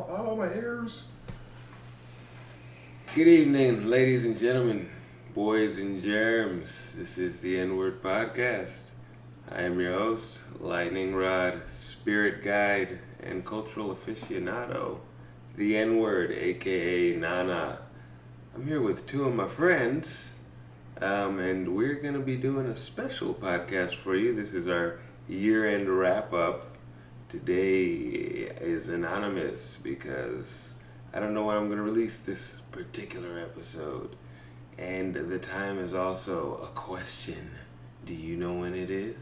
all my errors. Good evening, ladies and gentlemen, boys and germs. This is the N-Word Podcast. I am your host, Lightning Rod, Spirit Guide, and Cultural Aficionado, the N-Word, aka Nana. I'm here with two of my friends, and we're going to be doing a special podcast for you. This is our year-end wrap-up. Today is anonymous because I don't know when I'm going to release this particular episode. And the time is also a question. Do you know when it is?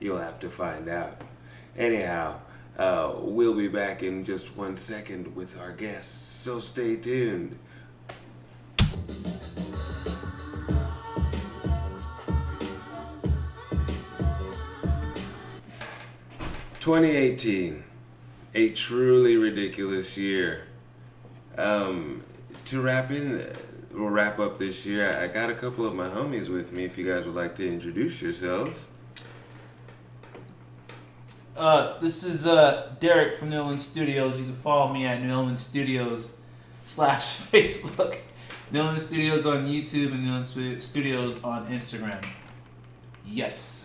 You'll have to find out. Anyhow, we'll be back in just 1 second with our guests, so stay tuned. "2018, a truly ridiculous year. To wrap up this year, I got a couple of my homies with me. If you guys would like to introduce yourselves. This is Derek from New England Studios. You can follow me at New England Studios /Facebook. New England Studios on YouTube and New England Studios on Instagram. Yes.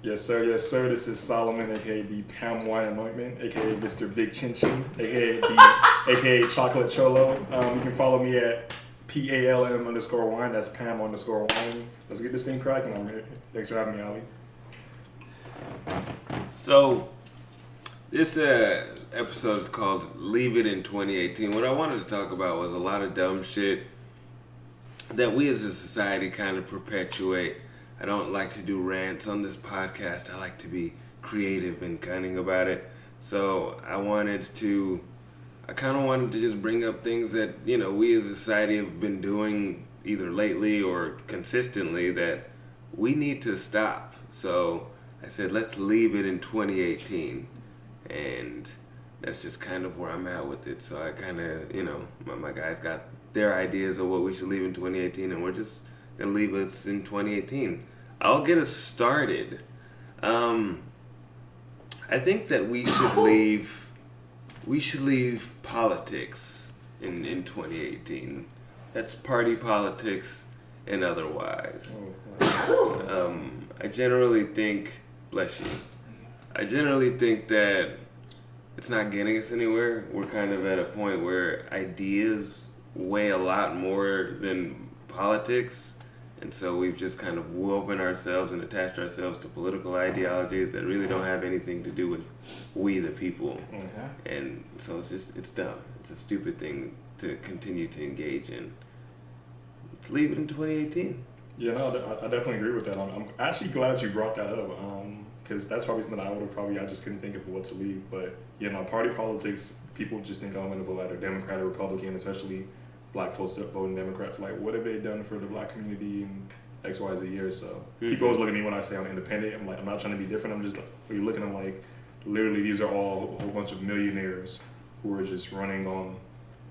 Yes, sir. Yes, sir. This is Solomon, aka the Palm Wine Anointment, aka Mr. Big Chin Chin, aka Chocolate Cholo. You can follow me at PALM_wine. That's Pam_wine. Let's get this thing cracking. I'm ready. Thanks for having me, Ali. So, this episode is called Leave It in 2018. What I wanted to talk about was a lot of dumb shit that we as a society kind of perpetuate. I don't like to do rants on this podcast. I like to be creative and cunning about it. So I kind of wanted to just bring up things that, we as a society have been doing either lately or consistently that we need to stop. So I said, let's leave it in 2018. And that's just kind of where I'm at with it. So I kind of, my guys got their ideas of what we should leave in 2018, and we're just going to leave us in 2018. I'll get us started. I think that we should leave politics in 2018. That's party politics and otherwise. I generally think that it's not getting us anywhere. We're kind of at a point where ideas weigh a lot more than politics. And so we've just kind of woven ourselves and attached ourselves to political ideologies that really don't have anything to do with we the people. Mm-hmm. And so it's dumb. It's a stupid thing to continue to engage in. Let's leave it in 2018. Yeah, no, I definitely agree with that. I'm actually glad you brought that up because that's probably something I just couldn't think of what to leave. But, party politics, people just think I'm going to vote either Democrat or Republican, especially black folks that voting Democrats. Like, what have they done for the black community in X, Y, Z years? So people always look at me when I say I'm independent. I'm like, I'm not trying to be different. I'm just like, when you look at them, like, literally these are all a whole bunch of millionaires who are just running on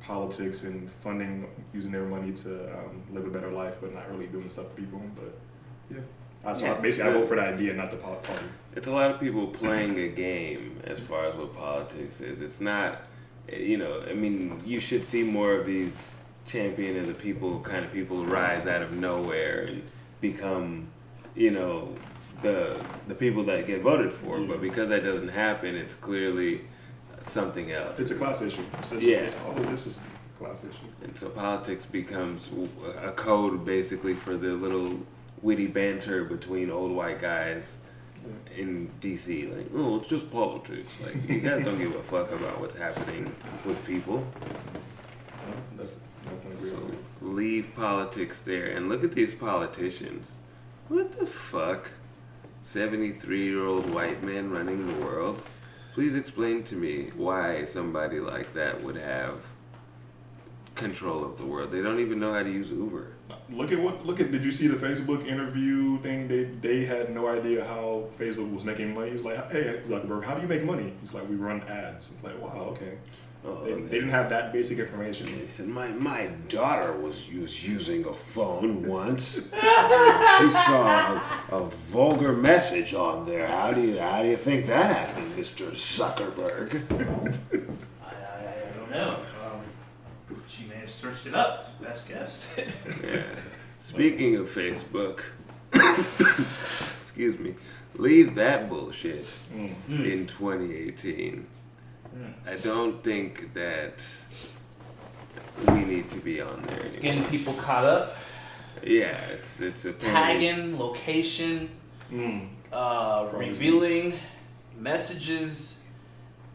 politics and funding, using their money to live a better life, but not really doing stuff for people. But I vote for the idea, not the party. It's a lot of people playing a game as far as what politics is. It's not, you should see more of these champion of the people kind of people rise out of nowhere and become, the people that get voted for. Yeah. But because that doesn't happen, it's clearly something else. It's a class issue. This is a class issue. And so politics becomes a code basically for the little witty banter between old white guys in DC. Like, oh, it's just politics. Like, you guys don't give a fuck about what's happening with people. So leave politics there and look at these politicians. What the fuck? 73-year-old white men running the world? Please explain to me why somebody like that would have control of the world. They don't even know how to use Uber. Did you see the Facebook interview thing? They had no idea how Facebook was making money. He was like, hey, Zuckerberg, how do you make money? He's like, we run ads. It's like, wow, okay. They didn't have that basic information. He said, my daughter was using a phone once. She saw a vulgar message on there. How do you think that happened, Mr. Zuckerberg? I don't know. She may have searched it up. Best guess. Yeah. Speaking of Facebook, excuse me, leave that bullshit in 2018. I don't think that we need to be on there It's anymore. getting people caught up. Yeah, it's a Tagging, location, revealing messages,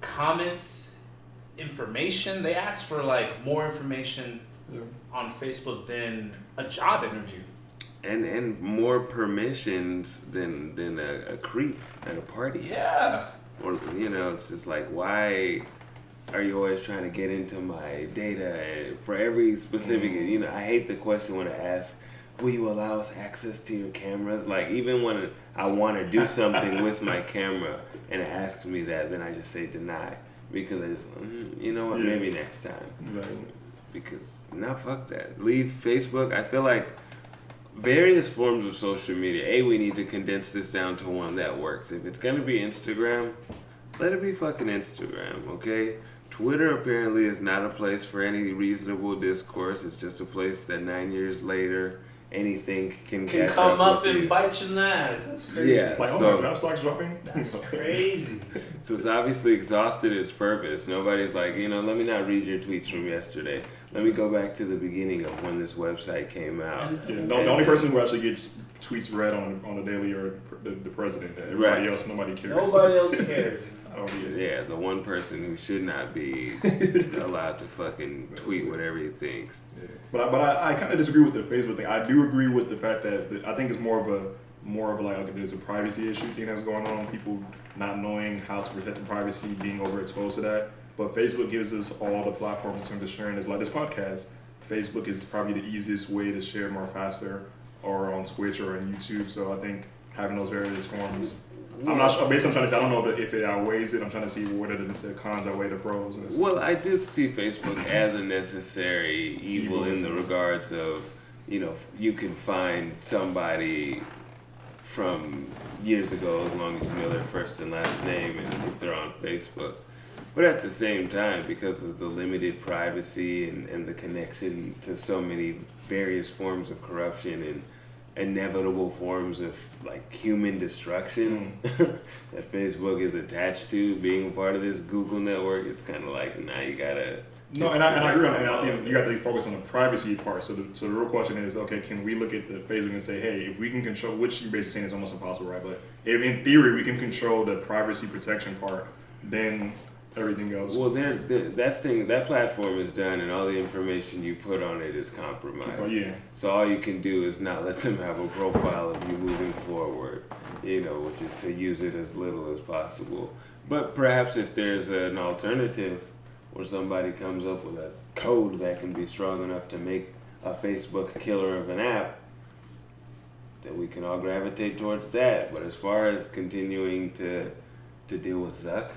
comments, information. They ask for like more information on Facebook than a job interview. and more permissions than a creep at a party. Yeah. Or it's just like, why are you always trying to get into my data for every specific? I hate the question when I ask, will you allow us access to your cameras? Like, even when I want to do something with my camera and it asks me that, then I just say deny, because I just you know what, maybe next time. Exactly. Because fuck that. Leave Facebook. I feel like various forms of social media. We need to condense this down to one that works. If it's gonna be Instagram, let it be fucking Instagram, okay? Twitter apparently is not a place for any reasonable discourse. It's just a place that 9 years later anything can catch come up with and you. bite your ass. That's crazy. Yeah, Like, so my draft stock's dropping. That's crazy. so it's obviously exhausted its purpose. Nobody's like, let me not read your tweets from yesterday. Let me go back to the beginning of when this website came out. The only person who actually gets tweets read on a daily are the president. Everybody else, nobody cares. Nobody else cares. Yeah, the one person who should not be allowed to fucking tweet whatever he thinks. Yeah. But I kind of disagree with the Facebook thing. I do agree with the fact that I think it's more of like, okay, there's a privacy issue thing that's going on. People not knowing how to protect the privacy, being overexposed to that. But Facebook gives us all the platforms in terms of sharing. It's like this podcast. Facebook is probably the easiest way to share more faster, or on Twitch or on YouTube. So I think having those various forms. I'm not sure. Basically, I'm trying to say, I don't know if it outweighs it. I'm trying to see what are the cons outweigh the pros. Well, I do see Facebook as a necessary evil in the regards of, you can find somebody from years ago as long as you know their first and last name and if they're on Facebook. But at the same time, because of the limited privacy and the connection to so many various forms of corruption and inevitable forms of like human destruction that Facebook is attached to, being a part of this Google network, it's kind of like, you gotta. No, and I agree on that. You got to focus on the privacy part. So the real question is, okay, can we look at the Facebook and say, hey, if we can control, which you're basically saying is almost impossible, right? But if in theory we can control the privacy protection part, then everything goes. Well, that platform is done, and all the information you put on it is compromised. Oh, yeah. So all you can do is not let them have a profile of you moving forward, which is to use it as little as possible. But perhaps if there's an alternative where somebody comes up with a code that can be strong enough to make a Facebook killer of an app, then we can all gravitate towards that. But as far as continuing to deal with Zuck,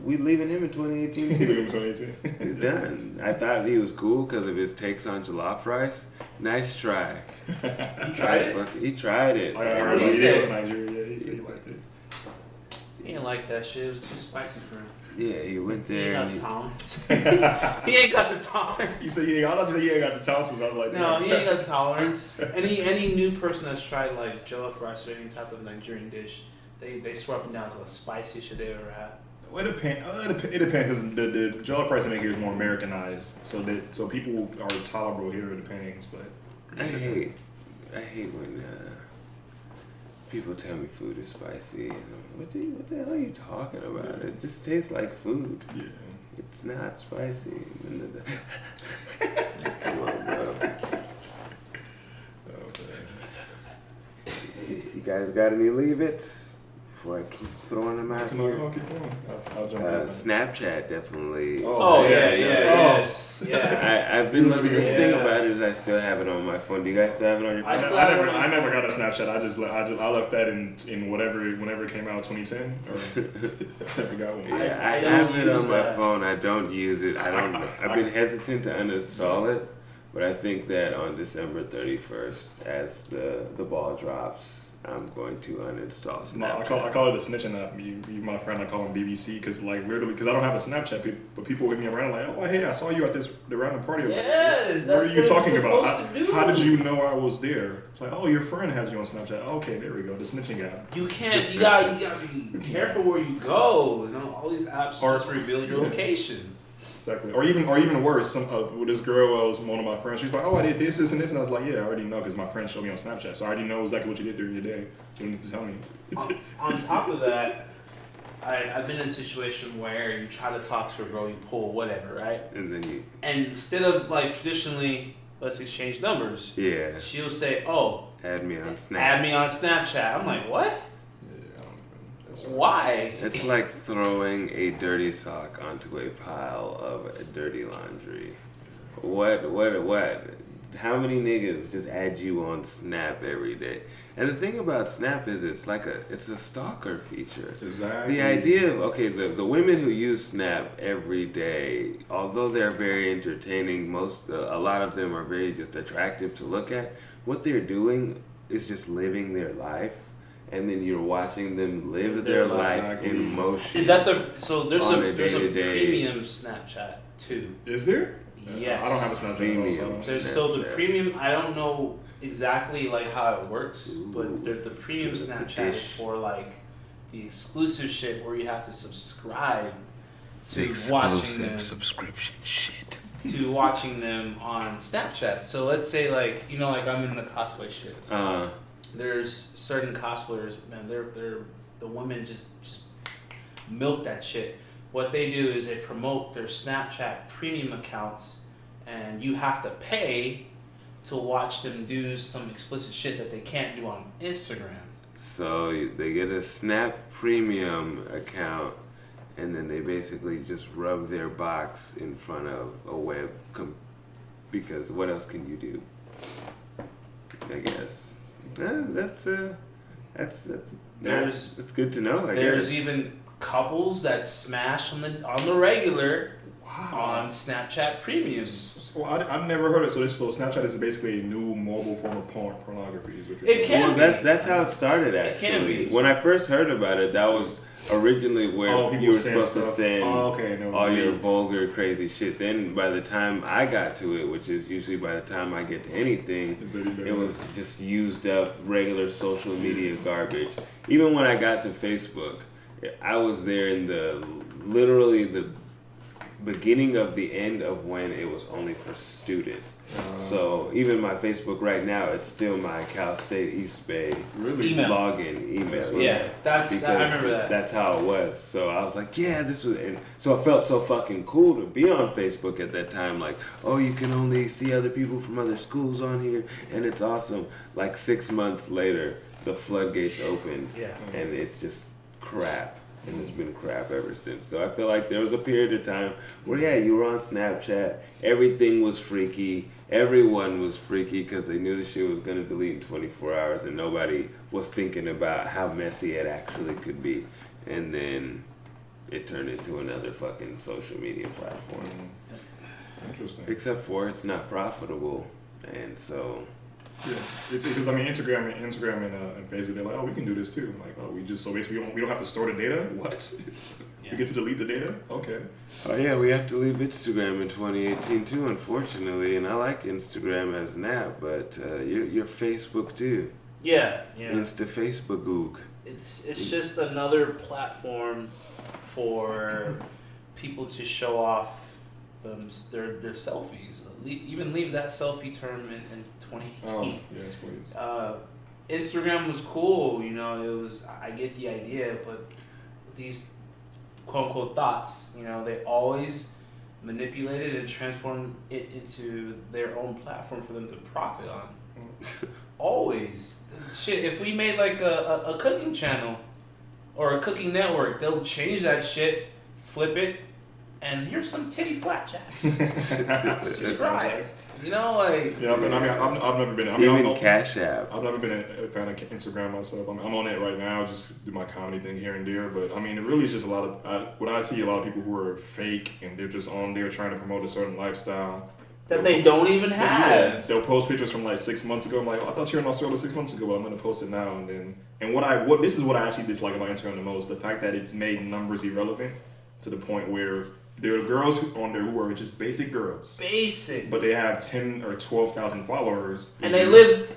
we leaving him in 2018. He's done. I thought he was cool because of his takes on jollof rice. Nice try. You tried it? He tried it. I heard he was in Nigeria. He said he liked it. He didn't like that shit. It was too spicy for him. Yeah, he went He there. ain't got the tolerance. He ain't got the tolerance. He said, I thought you said he ain't got the tonsils. I was like, No, he ain't got the tolerance. Any new person that's tried like jollof rice or any type of Nigerian dish, they swear up and down it's the spiciest shit they ever had. Well, it depends. It depends. The jollof rice in here is more Americanized, so people are tolerable here. It depends, but I hate when people tell me food is spicy. And what the hell are you talking about? It just tastes like food. Yeah. It's not spicy. Come on, bro. You guys got any leave its? Before I keep throwing them out here. No, keep going. I'll jump in. Snapchat definitely. Oh, yes. I've been looking. The thing about it is I still have it on my phone. Do you guys still have it on your phone? I never got a Snapchat. I left that in whenever it came out, 2010. I never got one. Yeah, I have it on my phone. I don't use it. I don't know. I've been hesitant to uninstall it, but I think that on December 31st, as the ball drops, I'm going to uninstall Snapchat. No, I call it a snitching app. You my friend, I call him BBC because like weirdly, because I don't have a Snapchat, but people hit me around like, oh hey, I saw you at the random party. Yes, what are you talking about? To how did you know I was there? It's like, oh, your friend has you on Snapchat. Okay, there we go, the snitching app. You can't. You gotta be careful where you go. You know, all these apps just reveal your location. Exactly. Or even worse, with this girl was one of my friends. She's like, oh, I did this, and this. And I was like, yeah, I already know because my friend showed me on Snapchat. So I already know exactly what you did during your day. You don't need to tell me. On top of that, I've been in a situation where you try to talk to a girl, you pull whatever, right? And instead of like traditionally, let's exchange numbers. Yeah. She'll say, oh, add me on Snap. Add me on Snapchat. I'm like, what? Why? It's like throwing a dirty sock onto a pile of dirty laundry. What? How many niggas just add you on Snap every day? And the thing about Snap is it's a stalker feature. Exactly. The idea of, the women who use Snap every day, although they're very entertaining, a lot of them are very just attractive to look at. What they're doing is just living their life. And then you're watching them live their life in motion. Is that there's a premium Snapchat too? Is there? Yes. I don't have a Snapchat. Premium. So the premium, I don't know exactly like how it works, but the premium Snapchat is for like the exclusive shit where you have to subscribe to watching them. Subscription shit. To watching them on Snapchat. So let's say like I'm in the cosplay shit. There's certain cosplayers, man. They're the women just milk that shit. What they do is they promote their Snapchat premium accounts, and you have to pay to watch them do some explicit shit that they can't do on Instagram. So they get a Snap premium account, and then they basically just rub their box in front of a web, because what else can you do? I guess. That's good to know. There's even couples that smash on the regular on Snapchat Premium. So I've never heard of it. So Snapchat is basically a new mobile form of pornography. Is what it can be. That's how it started. Actually, it can be. When I first heard about it, that was originally where you were supposed to send all your vulgar, crazy shit. Then by the time I got to it, which is usually by the time I get to anything, it was just used up regular social media garbage. Even when I got to Facebook, I was there in literally the beginning of the end of when it was only for students. So even my Facebook right now, it's still my Cal State East Bay login email. Yeah, I remember that. That's how it was. So I was like, yeah, this was, and so it felt so fucking cool to be on Facebook at that time. Like, oh, you can only see other people from other schools on here, and it's awesome. Like 6 months later, the floodgates opened, and it's just crap. And it's been crap ever since. So I feel like there was a period of time where, you were on Snapchat. Everything was freaky. Everyone was freaky because they knew the shit was going to delete in 24 hours. And nobody was thinking about how messy it actually could be. And then it turned into another fucking social media platform. Interesting. Except for it's not profitable. And so... Yeah, it's because Instagram and Facebook, they're like, oh, we can do this too. Like, oh, so basically we don't have to store the data. What? We get to delete the data? Okay. Oh yeah, we have to leave Instagram in 2018 too, unfortunately. And I like Instagram as an app, but you're Facebook too. Yeah. Insta Facebook goog. It's just another platform for people to show off their selfies. Even leave that selfie term in 2018. Oh, yes, please. Instagram was cool, it was, I get the idea, but these quote unquote thoughts, they always manipulated and transformed it into their own platform for them to profit on. Always. Shit, if we made like a cooking channel or a cooking network, they'll change that shit, flip it, and here's some titty flapjacks. Subscribe. Yeah, but I've never been. Even Cash App. I've never been a fan of Instagram myself. I'm on it right now, just do my comedy thing here and there. But it really is just a lot of what I see. A lot of people who are fake and they're just on there trying to promote a certain lifestyle. that they don't even have. They'll post pictures from like 6 months ago. I'm like, I thought you were in Australia 6 months ago, but I'm gonna post it now. And this is what I actually dislike about Instagram the most: the fact that it's made numbers irrelevant to the point where there are girls on there who are just basic girls. Basic. But they have 10 or 12,000 followers. And they live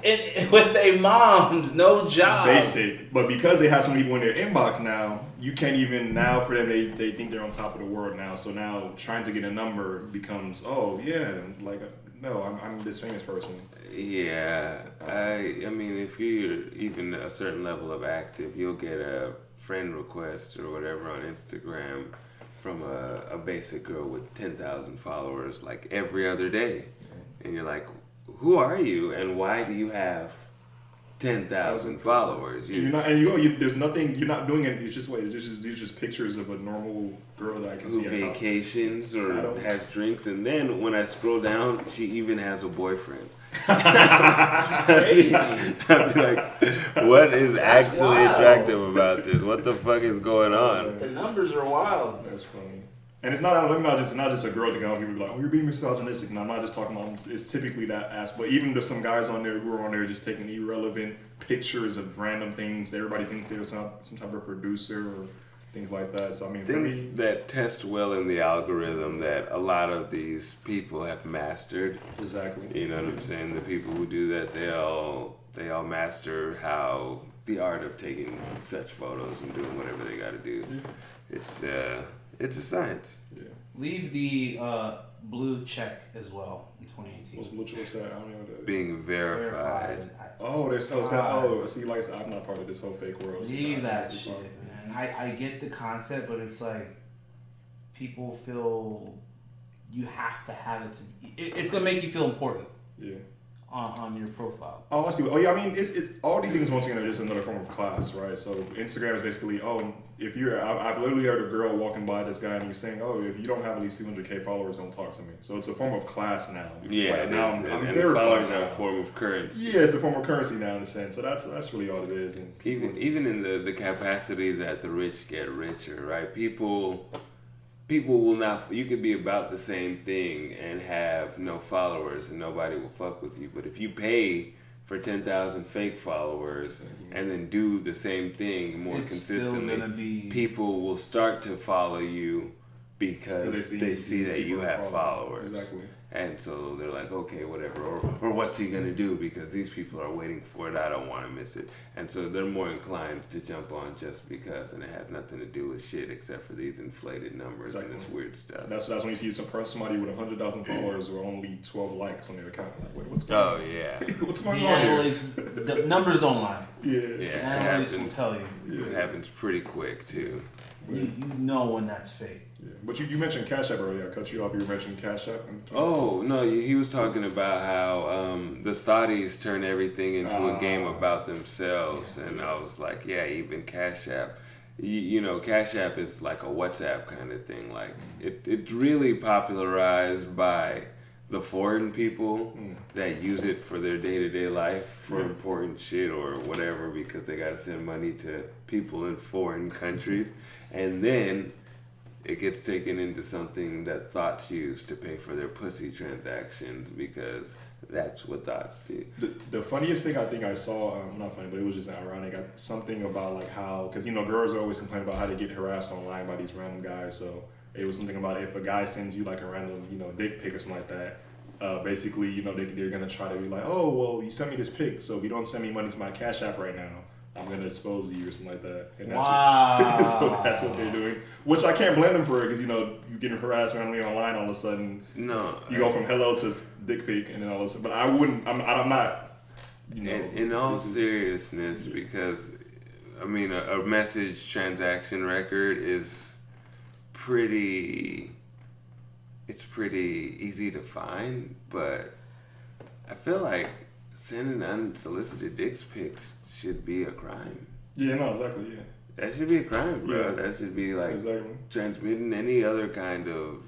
with their moms, no job. Basic. But because they have so many people in their inbox now, you can't even, now for them, they think they're on top of the world now. So now trying to get a number becomes, oh, yeah, like, no, I'm this famous person. Yeah. I mean, if you're even a certain level of active, you'll get a friend request or whatever on Instagram from a basic girl with 10,000 followers like every other day. And you're like, who are you and why do you have 10,000 followers? There's nothing, you're not doing anything. It's just pictures of a normal girl that I can see. Who vacations or has drinks. And then when I scroll down, she even has a boyfriend. Crazy. I'd be like, what is actually attractive about this? What the fuck is going on? The numbers are wild. That's funny. And it's not just a girl thing. People be like, oh, you're being misogynistic. No, I'm not just talking about, it's typically that aspect. But even there's some guys on there who are on there just taking irrelevant pictures of random things. Everybody thinks they're some type of producer or things like that. So I mean, things that test well in the algorithm that a lot of these people have mastered. Exactly. You know what I'm saying? The people who do that, they all master how the art of taking such photos and doing whatever they got to do. Yeah. It's a science. Yeah. Leave the blue check as well in 2018. What's blue check? What's that? I don't know what that is. Being verified. See, like I said, I'm not part of this whole fake world. Leave that shit, man. I get the concept, but it's like people feel you have to have it to. It's gonna make you feel important. Yeah. On your profile. Oh, I see. Oh, yeah. I mean, it's all these things once again are just another form of class, right? So Instagram is basically, if I've literally heard a girl walking by this guy and he's saying, oh, if you don't have at least 200K followers, don't talk to me. So it's a form of class now. Yeah. Like, now I'm and verified. Followers are a form of currency. Yeah, it's a form of currency now in a sense. So that's really all it is. And even in the capacity that the rich get richer, right? People will not. You could be about the same thing and have no followers, and nobody will fuck with you. But if you pay for 10,000 fake followers and then do the same thing more consistently, people will start to follow you because they see that you have followers. Exactly. And so they're like, okay, whatever. Or what's he going to do? Because these people are waiting for it. I don't want to miss it. And so they're more inclined to jump on just because. And it has nothing to do with shit except for these inflated numbers and this weird stuff. That's when you see somebody with 100,000 followers or only 12 likes on their account. Like, wait, what's going on? Oh, yeah. What's going on here? The numbers don't lie. Yeah. Analytics will tell you. Yeah. It happens pretty quick, too. You know when that's fake. Yeah. But you mentioned Cash App earlier. I cut you off. You mentioned Cash App. Oh, no. He was talking about how the thotties turn everything into a game about themselves. And I was like, yeah, even Cash App. You know, Cash App is like a WhatsApp kind of thing. Like, it's really popularized by the foreign people that use it for their day-to-day life for important shit or whatever because they got to send money to people in foreign countries. And then it gets taken into something that thoughts use to pay for their pussy transactions because that's what thoughts do. The funniest thing I think I saw, not funny, but it was just ironic, something about like how, because girls are always complaining about how they get harassed online by these random guys. So it was something about if a guy sends you like a random, dick pic or something like that, basically, they're going to try to be like, oh, well, you sent me this pic, so if you don't send me money to my Cash App right now, I'm going to expose you or something like that. And that's so that's what they're doing. Which I can't blame them for because, you're getting harassed randomly online all of a sudden. No. You go from hello to dick pic and then all of a sudden. But I'm not. In all seriousness, because, a message transaction record is pretty easy to find, but I feel like sending unsolicited dick pics should be a crime. Yeah, no, exactly, yeah. That should be a crime, bro. Yeah. That should be like transmitting any other kind of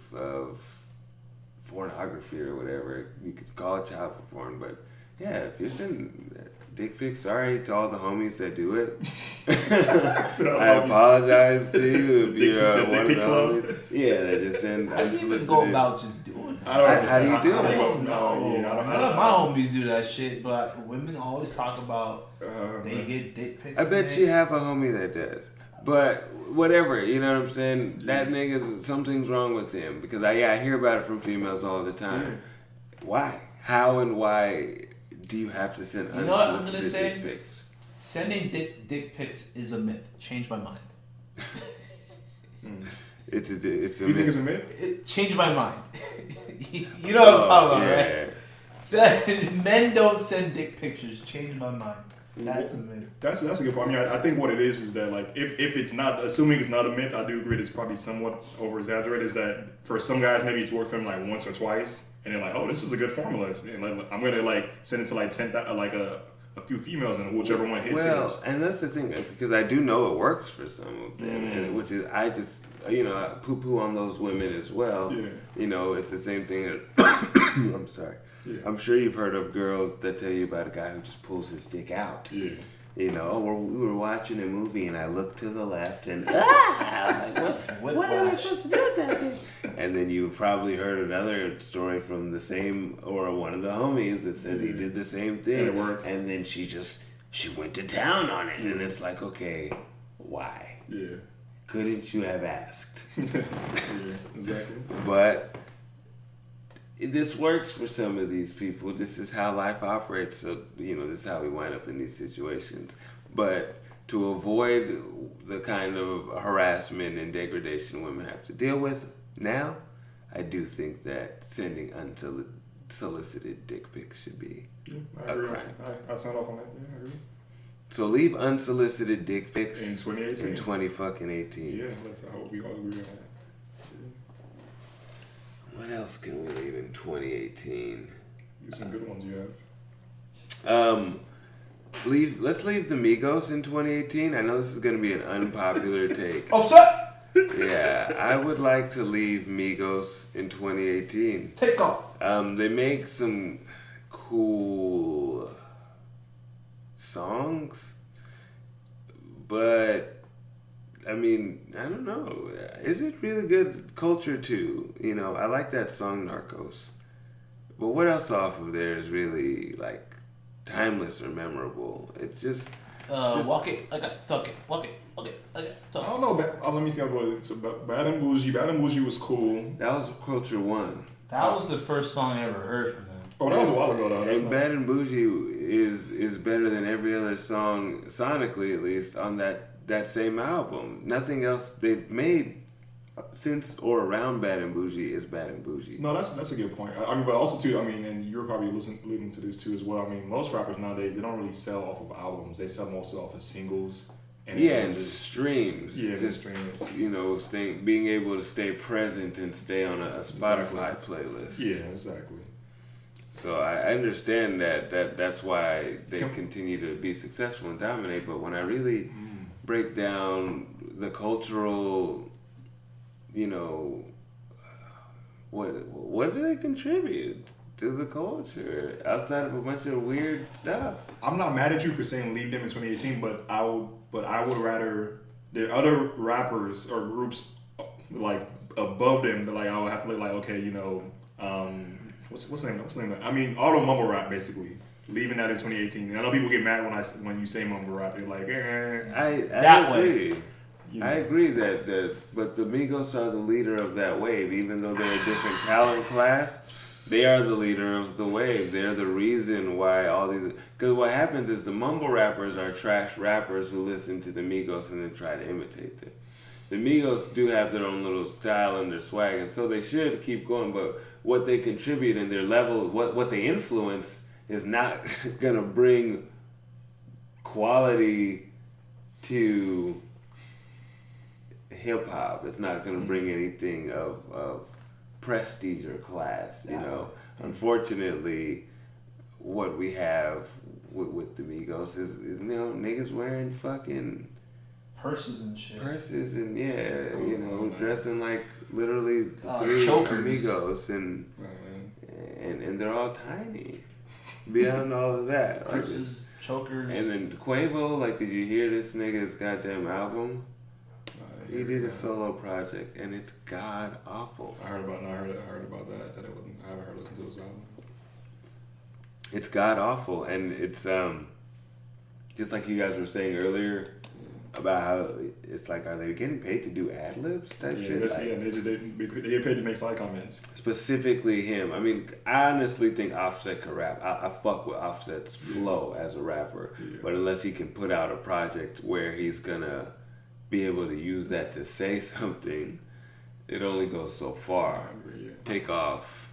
pornography or whatever. You could call it child porn, but yeah, if you're sending dick pics, sorry to all the homies that do it. I apologize to you if you're one of the homies. Yeah, they just send unsolicited. How do you even go about just doing I don't How do you do how it? go from- No, yeah, I don't- none of my homies do that shit, but women always talk about they man. get dick pics. I bet you have a homie that does. But whatever, you know what I'm saying? That nigga, something's wrong with him. Because I hear about it from females all the time. Why? How and why do you have to send You know what I'm gonna unsolicited say? dick pics? Sending dick pics is a myth. Change my mind. It's a You myth. think it's a myth? Change my mind. You know what I'm talking about, yeah. right? Men don't send dick pictures. Change my mind. That's a myth. That's a good point. I mean, I think what it is that like if it's not, assuming it's not a myth, I do agree it's probably somewhat over exaggerated. Is that for some guys maybe it's worked for them like once or twice, and they're like, oh, this is a good formula, and like, I'm gonna like send it to like 10 like a few females, and whichever one hits. Well, hits. and that's the thing, because I do know it works for some of them, and which is I just I poo-poo on those women as well. Yeah. You know, it's the same thing that I'm sorry. Yeah. I'm sure you've heard of girls that tell you about a guy who just pulls his dick out. Yeah. You know, we were watching a movie and I looked to the left and I was like, what am I supposed to do with that thing? And then you probably heard another story from the same, or one of the homies that said he did the same thing. And it worked. And then she went to town on it. And it's like, okay, why? Yeah. Couldn't you have asked? Yeah. Exactly. But this works for some of these people. This is how life operates. So, this is how we wind up in these situations. But to avoid the kind of harassment and degradation women have to deal with now, I do think that sending unsolicited dick pics should be I agree. a crime. I signed off on that. Yeah, I agree. So leave unsolicited dick pics In 2018. in 2018. Yeah, I hope we all agree on that. What else can we leave in 2018? There's some good ones you have. Let's leave the Migos in 2018. I know this is going to be an unpopular take. Offset. Yeah, I would like to leave Migos in 2018. Take off. They make some cool songs, but I mean, I don't know. Is it really good culture too? I like that song Narcos. But what else off of there is really like timeless or memorable? It's just walk it, I got talk it, walk it, I got I talk. don't know. Let me see what it's about. Bad and Bougie. Bad and Bougie was cool. that was Culture One. That was the first song I ever heard from them. Oh, that was a while ago though. That's And not- Bad and Bougie is better than every other song, sonically at least, on that same album. Nothing else they've made since or around Bad and Bougie is Bad and Bougie. No, that's a good point. I mean, but also too, I mean, and you're probably alluding to this too as well. I mean, most rappers nowadays, they don't really sell off of albums. They sell mostly off of singles. And And streams. Yeah, just streams. being able to stay present and stay on a Spotify playlist. Yeah, exactly. So I understand that's why they continue to be successful and dominate. But when I really break down the cultural, what do they contribute to the culture outside of a bunch of weird stuff? I'm not mad at you for saying leave them in 2018, but I would rather there are other rappers or groups like above them that like I would have to look like, okay, what's the name? What's the name? I mean, auto mumble rap basically. Leaving that in 2018. And I know people get mad when you say mumble rap. They're like, I agree. I agree that but the Migos are the leader of that wave, even though they're a different talent class. They are the leader of the wave. They're the reason why all these. Because what happens is the mumble rappers are trash rappers who listen to the Migos and then try to imitate them. The Migos do have their own little style and their swag, and so they should keep going. But what they contribute and their level, what they influence, is not gonna bring quality to hip hop. It's not gonna bring anything of prestige or class. Unfortunately, what we have with the Migos is niggas wearing fucking Purses and shit. Purses and dressing like literally the three chokers. Amigos and they're all tiny. Beyond all of that, Purses, chokers. And then Quavo, did you hear this nigga's goddamn album? He did a solo project, and it's god awful. I heard about that. That it wasn't. I haven't listened to his album. It's god awful, and it's just like you guys were saying earlier about how it's like, are they getting paid to do ad libs type shit? They get paid to make side comments. Specifically him. I mean, I honestly think Offset can rap. I fuck with Offset's flow as a rapper, but unless he can put out a project where he's gonna be able to use that to say something, it only goes so far. I agree, Take off.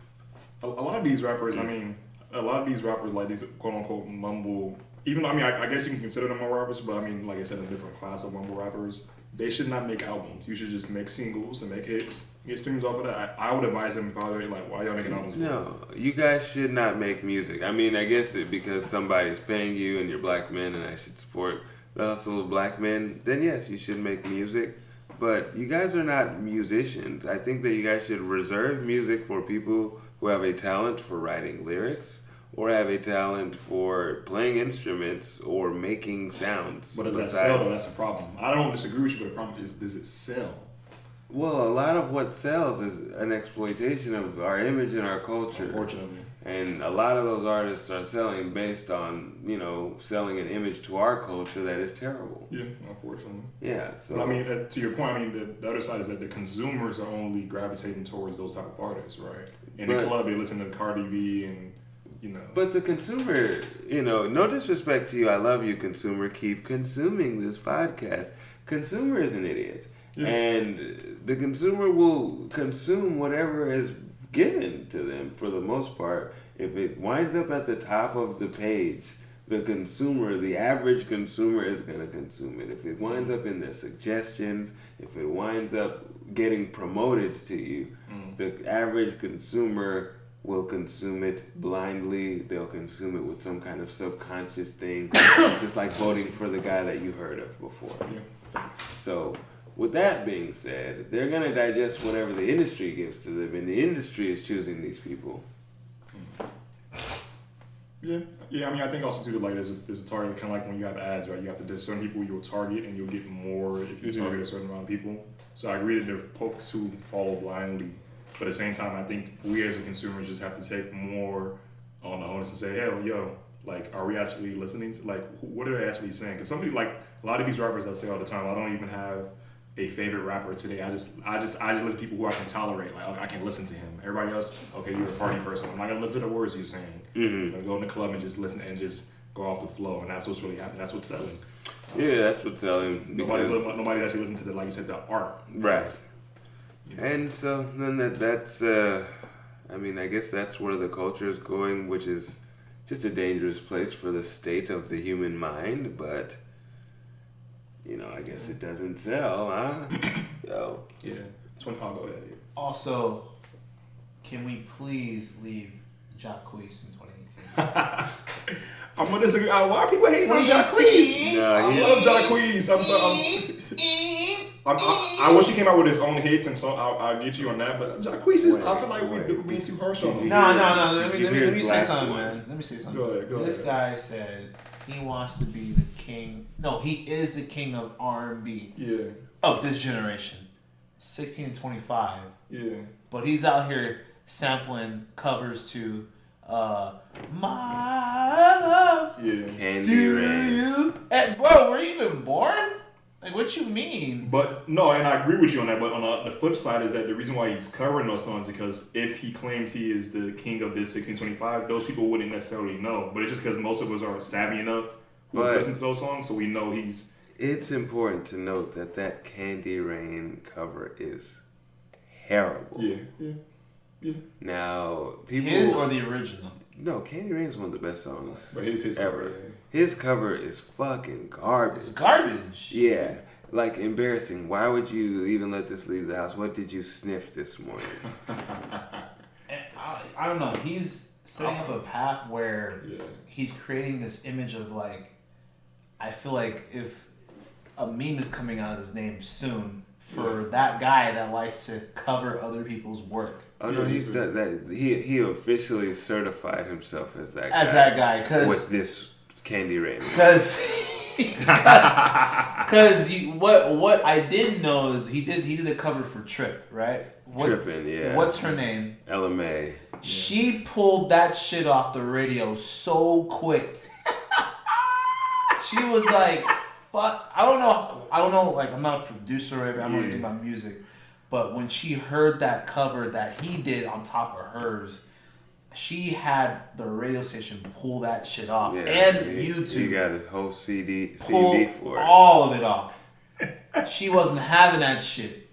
A lot of these rappers, like these quote unquote mumble. Even though, I guess you can consider them more rappers, but like I said, a different class of mumble rappers. They should not make albums. You should just make singles and make hits, get streams off of that. I would advise them if I were like, why y'all making albums? No, you guys should not make music. I guess because somebody's paying you and you're black men and I should support the hustle of black men, then yes, you should make music. But you guys are not musicians. I think that you guys should reserve music for people who have a talent for writing lyrics or have a talent for playing instruments or making sounds. But does that sell, though? That's the problem. I don't disagree with you, but the problem is, does it sell? Well, a lot of what sells is an exploitation of our image and our culture. Unfortunately. And a lot of those artists are selling based on, selling an image to our culture that is terrible. Yeah, unfortunately. Yeah, so... But to your point, the other side is that the consumers are only gravitating towards those type of artists, right? In the club, they listen to Cardi B and... But the consumer, no disrespect to you, I love you, consumer. Keep consuming this podcast. Consumer is an idiot. Yeah. And the consumer will consume whatever is given to them for the most part. If it winds up at the top of the page, the average consumer is going to consume it. If it winds up in their suggestions, if it winds up getting promoted to you, the average consumer will consume it blindly. They'll consume it with some kind of subconscious thing, just like voting for the guy that you heard of before. Yeah. So, with that being said, they're going to digest whatever the industry gives to them, and the industry is choosing these people. Yeah. I think also too, like there's a target, kind of like when you have ads, right? There's certain people you'll target, and you'll get more if you target a certain amount of people. So I agree that there are folks who follow blindly. But at the same time, I think we as a consumer just have to take more on the onus and say, are we actually listening to, what are they actually saying? Because somebody, like, a lot of these rappers I say all the time, I don't even have a favorite rapper today. I just listen to people who I can tolerate. Like, I can listen to him. Everybody else, okay, you're a party person. I'm not going to listen to the words you're saying. I'm going to go in the club and just listen and just go off the flow. And that's what's really happening. That's what's selling. Yeah, that's what's selling. Nobody actually listens to like you said, the art. Right. And so then that's, I guess that's where the culture is going, which is just a dangerous place for the state of the human mind. But, I guess it doesn't sell, huh? So. Yeah. I'll go ahead. Also, can we please leave Jacquees in 2018? I'm gonna disagree. Why are people hating on Jacquees? I love Jacquees. I wish he came out with his own hits, and so I'll get you on that. But Jacquees is, I feel like we're being too harsh on him. No. Let me say something, man. Let me say something. Go ahead. This guy said he wants to be the king. No, he is the king of R&B. Yeah. Of this generation, 16 and 25. Yeah. But he's out here sampling covers to My Love. Yeah. Candy Rain. You? And bro, were you even born? Like, what you mean? But no, and I agree with you on that. But on the flip side is that the reason why he's covering those songs is because if he claims he is the king of this 1625, those people wouldn't necessarily know. But it's just because most of us are savvy enough who listen to those songs, so we know he's. It's important to note that Candy Rain cover is terrible. Yeah. Now, people. His or the original? No, Candy Rain is one of the best songs. But his ever. Cover, yeah. His cover is fucking garbage. It's garbage. Yeah. Like, embarrassing. Why would you even let this leave the house? What did you sniff this morning? I don't know. He's setting up a path where he's creating this image of, like, I feel like if a meme is coming out of his name soon for that guy that likes to cover other people's work. Oh no, he's done that. He officially certified himself as that guy. As that guy, cause with this Candy Rain. Because Because what I didn't know is he did a cover for Trip, right? Trippin', yeah. What's her name? LMA. She pulled that shit off the radio so quick. She was like, "Fuck." I don't know. Like, I'm not a producer or anything. I don't know anything about music. But when she heard that cover that he did on top of hers, she had the radio station pull that shit off, and YouTube. He got a whole CD for it. All of it off. She wasn't having that shit,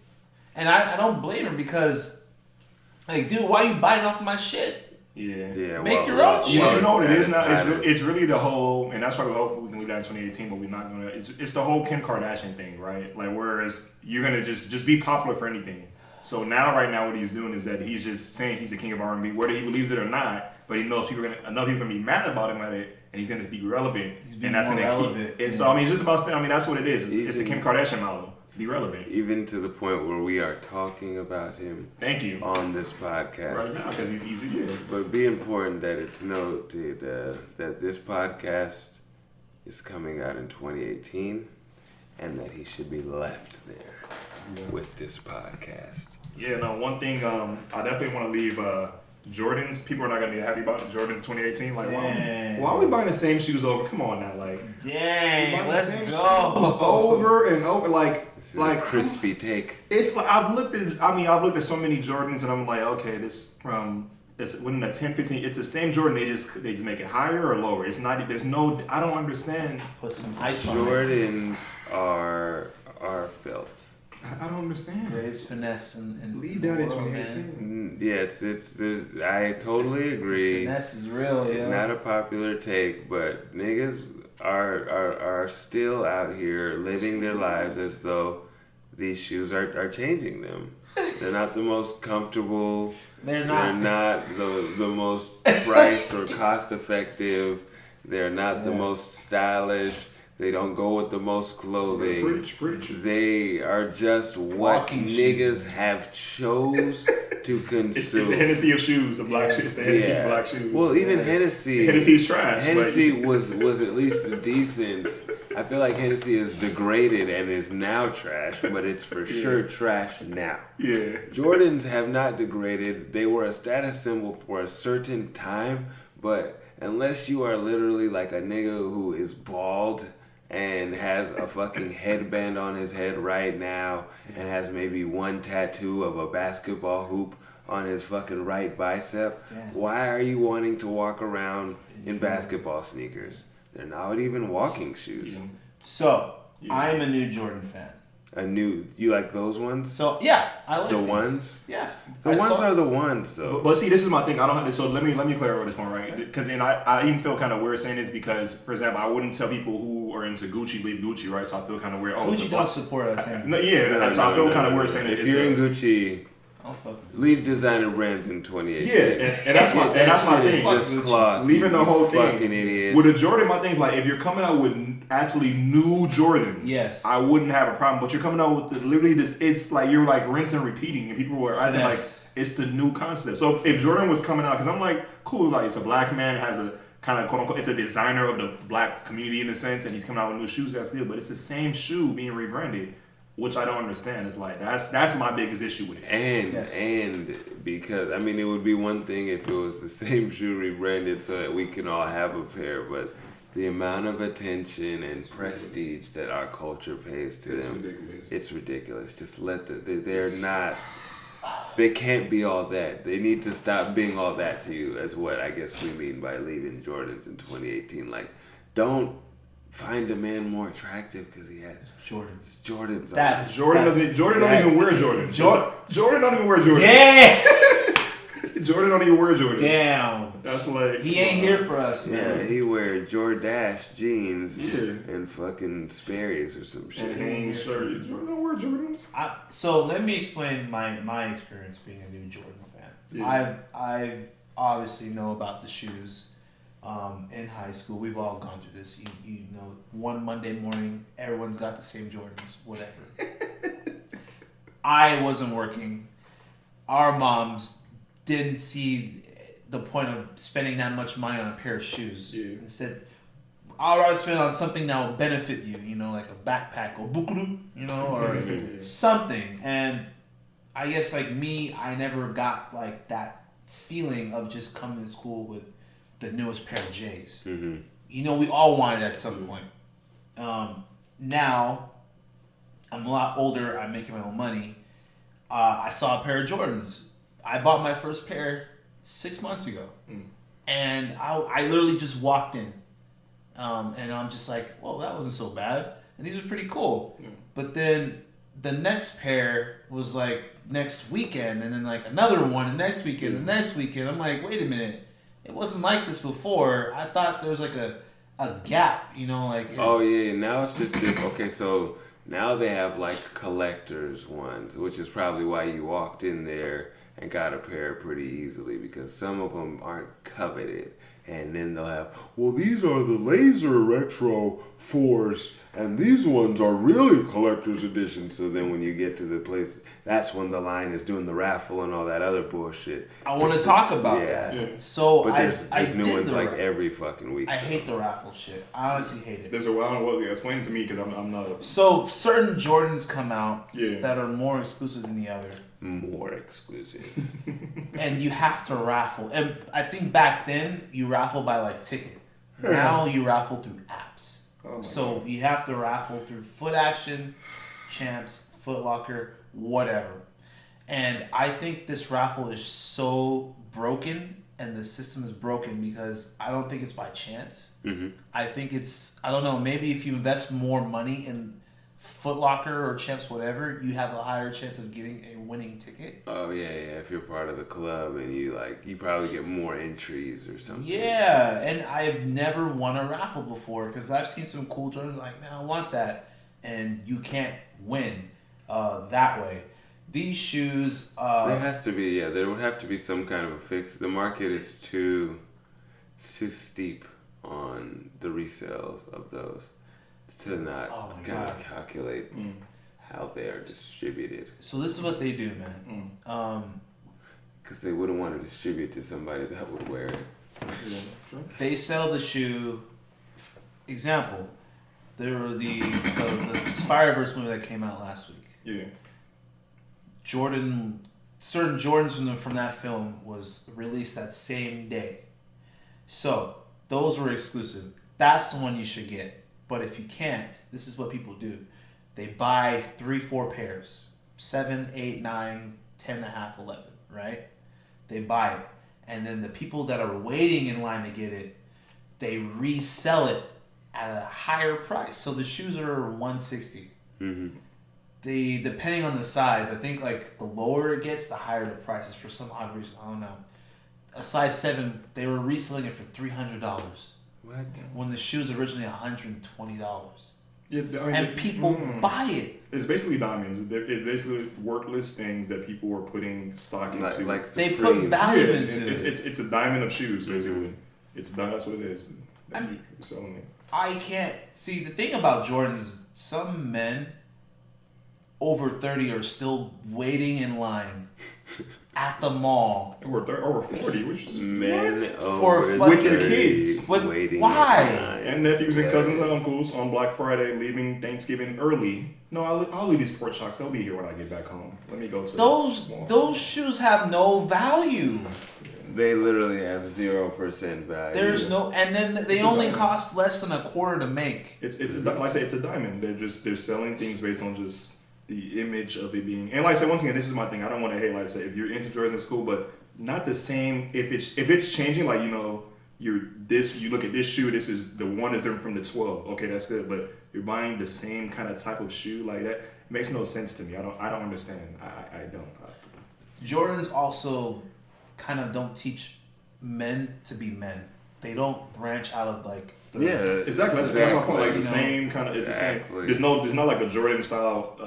and I don't blame her because, like, dude, why are you biting off my shit? Yeah. Make your own shit. You know what it is now? It's really the whole, and that's why we hope we can leave that in 2018, but we're not gonna. It's the whole Kim Kardashian thing, right? Like, whereas you're gonna just be popular for anything. So right now, what he's doing is that he's just saying he's the king of R&B, whether he believes it or not. But he knows enough people gonna be mad about him at it, and he's gonna be relevant. And that's gonna relevant. And so I mean, it's just about saying. I mean, that's what it is. It's a Kim Kardashian model. Be relevant. Even to the point where we are talking about him. Thank you. On this podcast right now, because he's easy. Yeah. But be important that it's noted that this podcast is coming out in 2018, and that he should be left there with this podcast. Yeah, no, one thing I definitely want to leave Jordans. People are not going to be happy about Jordans 2018. Like, why are we buying the same shoes over? Come on now, like. Dang, let's go. Over and over, this is a crispy take. It's like I've looked at so many Jordans and I'm like, okay, it's within a 10, 15. It's the same Jordan. They just make it higher or lower. It's not. There's no. I don't understand. Put some ice on it. Jordans are filth. I don't understand. Greatest finesse and leave that in 2018. Yeah, I totally agree. Finesse is real, yeah. Not a popular take, but niggas are still out here living their lives as though these shoes are changing them. They're not the most comfortable. They're not the most price or cost effective. They're not the most stylish. They don't go with the most clothing. Preach. They are just what niggas have chose to consume. It's the Hennessy of shoes, the black shoes. It's the Hennessy of black shoes. Well, even Hennessy. Hennessy's trash. Hennessy was at least decent. I feel like Hennessy is degraded and is now trash, but it's for sure trash now. Yeah. Jordans have not degraded. They were a status symbol for a certain time, but unless you are literally like a nigga who is bald and has a fucking headband on his head right now and has maybe one tattoo of a basketball hoop on his fucking right bicep, why are you wanting to walk around in basketball sneakers? They're not even walking shoes. So, I'm a new Jordan fan. You like those ones? So yeah, I like the these. ones. Yeah, the ones are the ones though. But see, this is my thing. I don't have to. So let me clarify this one, right? Because I even feel kind of weird saying this because, for example, I wouldn't tell people who are into Gucci leave Gucci, right? So I feel kind of weird. Gucci don't support us. So I feel kind of weird saying it. If you're in Gucci, leave designer brands in 2018. Yeah, and that's my thing. Just cloth. Leaving the whole thing. Fucking idiots. With a Jordan, my thing's like if you're coming out with actually new Jordans, yes, I wouldn't have a problem. But you're coming out with literally this. It's like you're like rinse and repeating, and people were acting like it's the new concept. So if Jordan was coming out, because I'm like, cool, like it's a black man has a kind of quote unquote, it's a designer of the black community in a sense, and he's coming out with new shoes. That's good, but it's the same shoe being rebranded. Which I don't understand. It's like that's my biggest issue with it. And because I mean it would be one thing if it was the same shoe rebranded so that we can all have a pair, but the amount of attention and prestige that our culture pays to them, it's ridiculous. Just they can't be all that. They need to stop being all that to you. Is what I guess we mean by leaving Jordans in 2018. Like, don't find a man more attractive because he has Jordans. Jordan don't even wear Jordans. Jordan don't even wear Jordans. Yeah. Jordan don't even wear Jordans. Damn. That's like he ain't here for us, man. Yeah, he wear Jordache jeans and fucking Sperry's or some shit. And Hanes shirt. Jordan don't wear Jordans. So let me explain my experience being a new Jordan fan. Yeah. I obviously know about the shoes. In high school, we've all gone through this. You know, one Monday morning, everyone's got the same Jordans, whatever. I wasn't working. Our moms didn't see the point of spending that much money on a pair of shoes. Yeah. Instead, I'd rather spend on something that will benefit you, you know, like a backpack or bukuru, you know, or something. And I guess like me, I never got like that feeling of just coming to school with the newest pair of J's. Mm-hmm. You know, we all wanted it at some point. Now, I'm a lot older. I'm making my own money. I saw a pair of Jordans. I bought my first pair 6 months ago. And I literally just walked in. And I'm just like, well, that wasn't so bad. And these are pretty cool. But then the next pair was like next weekend. And then like another one the next weekend, the next weekend. I'm like, wait a minute. It wasn't like this before. I thought there was like a gap, you know, like. Oh yeah, now it's just different. Okay, so now they have like collectors ones, which is probably why you walked in there and got a pair pretty easily, because some of them aren't coveted, and then they'll have, well, these are the laser retro 4s, and these ones are really collector's edition. So then when you get to the place, that's when the line is doing the raffle and all that other bullshit. I want to talk about that. Yeah. So But there's I new did ones the like every fucking week. I hate the raffle shit. I honestly hate it. There's a wild one. Explain it to me, because I'm not a... So certain Jordans come out Yeah. that are more exclusive than the other. More exclusive. And you have to raffle. And I think back then you raffle by like ticket. Now you raffle through apps. Oh So you have to raffle through Foot Action, Champs, Foot Locker, whatever. And I think this raffle is so broken, and the system is broken because I don't think it's by chance. Mm-hmm. I think it's, I don't know, maybe if you invest more money in Foot Locker or Champs, whatever, you have a higher chance of getting a winning ticket. Oh yeah, if you're part of the club and you probably get more entries or something. Yeah, and I've never won a raffle before because I've seen some cool Jordans like, man, I want that, and you can't win that way. These shoes. There has to be, there would have to be some kind of a fix. The market is too steep on the resales of those to not kind of calculate how they are distributed. So this is what they do, man. Because they wouldn't want to distribute to somebody that would wear it. They sell the shoe. Example, there were the Spider-Verse movie that came out last week. Yeah. Certain Jordans from that film was released that same day. So those were exclusive. That's the one you should get. But if you can't, this is what people do. They buy 3-4 pairs. 7, 8, 9, 10 and a half, 11, right? They buy it. And then the people that are waiting in line to get it, they resell it at a higher price. So the shoes are $160. Mm-hmm. Depending on the size, I think like the lower it gets, the higher the price is for some odd reason. I don't know. A size 7, they were reselling it for $300. What? When the shoe's originally $120. Yeah, I mean, And people buy it. It's basically diamonds. It's basically worthless things that people are putting stock into. Like They Supreme. put value Yeah, into it. it's a diamond of shoes, basically. It's that's what it is. You're selling it. I can't see the thing about Jordans. Some men over 30 are still waiting in line at the mall. Over 40, which is Men what? over For with their 30 kids. waiting Why? in line. And nephews and cousins and uncles on Black Friday, leaving Thanksgiving early. No, I'll leave these pork chocks. They'll be here when I get back home. Let me go to Those shoes have no value. They literally have 0% value. There's no, and then they It's a only diamond. cost less than a quarter to make. It's like I say, it's a diamond. They're selling things based on just the image of it being. And like I said, once again, this is my thing. I don't want to hate. Like I say, if you're into Jordans, it's cool, but not the same. If it's changing, like you look at this shoe. This is the one is different from the 12. Okay, that's good. But you're buying the same kind of type of shoe like that. It makes no sense to me. I don't understand. I don't. Jordans also kind of don't teach men to be men. They don't branch out of like. Exactly. That's my point. Like the You know, same kind of. It's exactly. the same. There's not like a Jordan style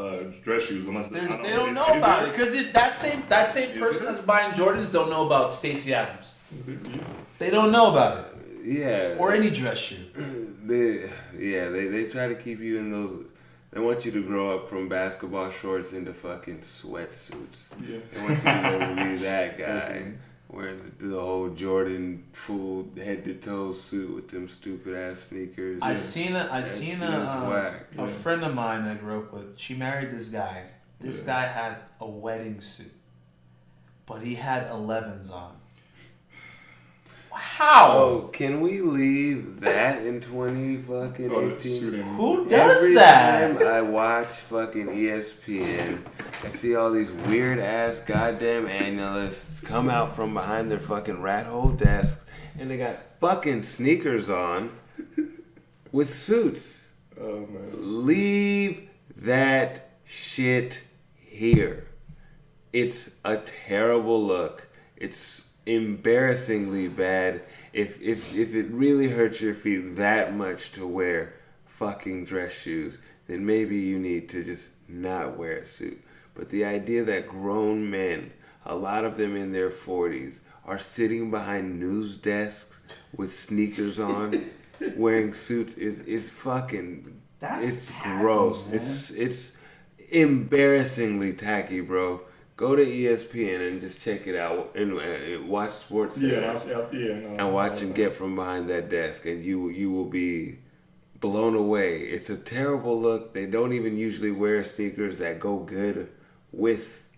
dress shoes unless They don't know about it because that same person that's buying Jordans don't know about Stacey Adams. They don't know about it. Yeah. Or any dress shoe. They try to keep you in those. They want you to grow up from basketball shorts into fucking sweatsuits. Yeah. They want you to be that guy. wearing the whole Jordan full head to toe suit with them stupid ass sneakers. I've seen a whack. friend of mine I grew up with. She married this guy. This guy had a wedding suit, but he had 11s on. How? Oh, can we leave that in 2018? Who does that? Every time I watch fucking ESPN, I see all these weird ass goddamn analysts come out from behind their fucking rat hole desks and they got fucking sneakers on with suits. Oh man. Leave that shit here. It's a terrible look. It's embarrassingly bad. If it really hurts your feet that much to wear fucking dress shoes, then maybe you need to just not wear a suit. But the idea that grown men, a lot of them in their 40s, are sitting behind news desks with sneakers on, wearing suits is fucking. It's tacky, gross. Man. It's embarrassingly tacky, bro. Go to ESPN and just check it out and watch Sports Center and watch him get from behind that desk, and you will be blown away. It's a terrible look. They don't even usually wear sneakers that go good with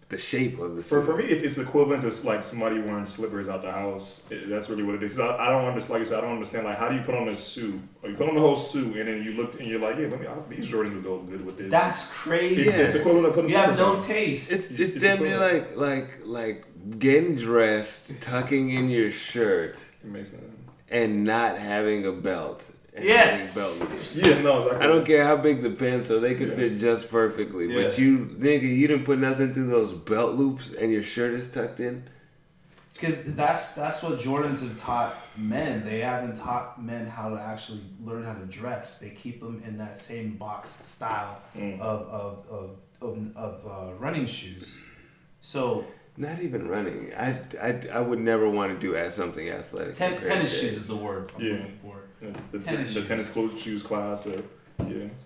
the shape of the suit. For me, it's equivalent to like somebody wearing slippers out the house. That's really what it is. I don't understand. Like you said, I don't understand. Like, how do you put on a suit? Or you put on the whole suit, and then you look and you're like, yeah, these Jordans would go good with this. That's crazy. It's equivalent to putting. You have no on. taste. It's damn near like getting dressed, tucking in your shirt, It makes sense. and not having a belt. Yes. Yeah, no. I don't care how big the pants are; they could fit just perfectly. Yeah. But you didn't put nothing through those belt loops, and your shirt is tucked in. Because that's what Jordans have taught men. They haven't taught men how to actually learn how to dress. They keep them in that same boxed style of running shoes. So Not even running. I would never want to do something athletic. tennis shoes is the word I'm looking for. The tennis shoes class.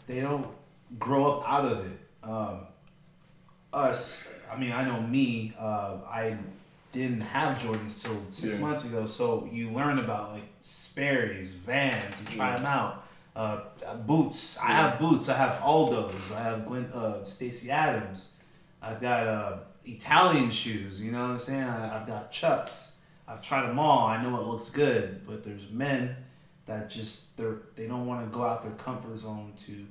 They don't grow up out of it. I know me. I didn't have Jordans till 6 months ago, so you learn about like Sperry's, Vans, you try them out. Boots. I have boots. I have Aldos. I have Stacey Adams. I've got Italian shoes. You know what I'm saying? I've got Chucks. I've tried them all. I know it looks good, but there's men that just they don't want to go out their comfort zone to